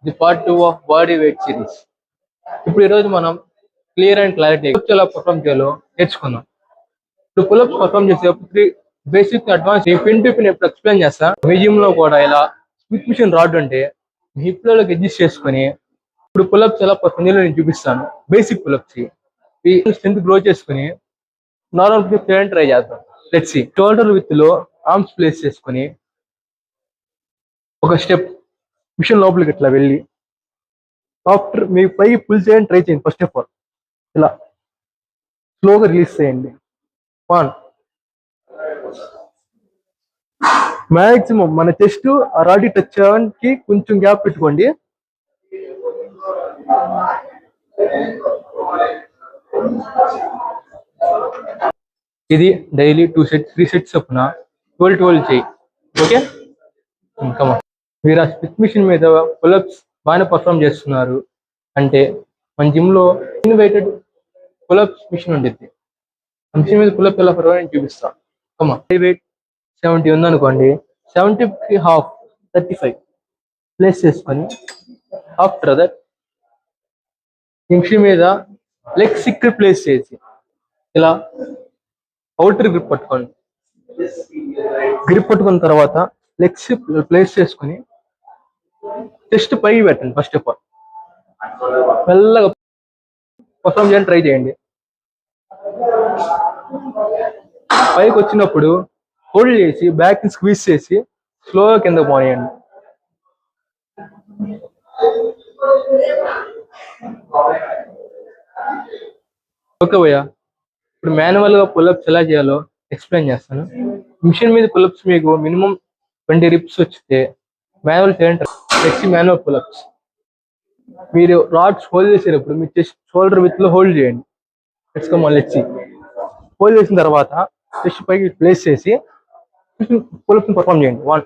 The part 2 of body weight series. ఇప్పుడు ఈరోజు మనం క్లియర్ అండ్ క్లారిటీ ఎలా పర్ఫామ్ చేయాలో నేర్చుకుందాం. ఇప్పుడు పుల్అప్స్ పర్ఫామ్ చేసే 3 basic advance pin to pin ఇప్పుడు ఎక్స్ప్లెయిన్ చేస్తా. మ్యూజియం లో కూడా ఇలా స్మిత్ మిషన్ రాడ్ ఉంటే మీ హిప్ లోకి అడ్జస్ట్ చేసుకుని ఇప్పుడు పుల్అప్స్ ఎలా పర్ఫామ్ చేయాలో నేను చూపిస్తాను. బేసిక్ పుల్అప్స్ ఈ స్ట్రెంత్ గ్రో చేసుకుని నార్మల్ చేయడానికి ట్రై చేద్దాం. Let's see. Shoulder with low arms place చేసుకుని ఒక స్టెప్ మిషన్ లోపలికి ఇట్లా వెళ్ళి ఆఫ్టర్ మీ పై పుల్ చేయడానికి ట్రై చేయండి. ఫస్ట్ ఆఫ్ ఆల్ ఇలా స్లోగా రిలీజ్ చేయండి. 1 మాక్సిమం మన చెస్ట్ ఆ రాడ్కి టచ్ చేయడానికి కొంచెం గ్యాప్ పెట్టుకోండి. ఇది డైలీ 2 సెట్స్ 3 సెట్స్ చొప్పున 12 చేయి. ఓకే, కమా. మీరు ఆ స్మిత్ మిషన్ మీద పుల్అప్స్ బాగానే పర్ఫామ్ చేస్తున్నారు అంటే మన జిమ్ లో ఇన్వైటెడ్ పుల్అప్స్ మిషన్ ఉంటుంది. మిషన్ మీద పుల్అప్ ఎలా పర్ఫామ్ నేను చూపిస్తాను. కమా. వెయిట్ 70 ఉందనుకోండి, 70కి హాఫ్ 35 ప్లేస్ చేసుకొని ఆఫ్టర్ దట్ మిషన్ మీద లెగ్స్ ఇక్కడ ప్లేస్ చేసి ఇలా అవుటర్ గ్రిప్ పట్టుకోండి. గ్రిప్ పట్టుకున్న తర్వాత లెగ్స్ ప్లేస్ చేసుకుని చెస్ట్ పైకి పెట్టండి. ఫస్ట్ ఆఫ్ ఆల్ మెల్లగా పర్ఫామ్ చేయడానికి ట్రై చేయండి. పైకి వచ్చినప్పుడు హోల్డ్ చేసి బ్యాక్ స్క్వీజ్ చేసి స్లోగా కింద పోనీయండి. ఓకే భయ్యా, ఇప్పుడు మాన్యువల్ గా పుల్అప్స్ ఎలా చేయాలో ఎక్స్ప్లెయిన్ చేస్తాను. మిషన్ మీద పుల్అప్స్ మీకు మినిమం 20 రిప్స్ వచ్చితే మాన్యువల్ చేయండి. నెక్స్ట్ మాన్యువల్ పుల్అప్స్ మీరు రాడ్స్ హోల్డ్ చేసేటప్పుడు మీ chest shoulder with low hold చేయండి. లెట్స్ హోల్డ్ చేసిన తర్వాత చెస్ట్ పైకి ప్లేస్ చేసి పుల్అప్స్ పర్ఫామ్ చేయండి. 1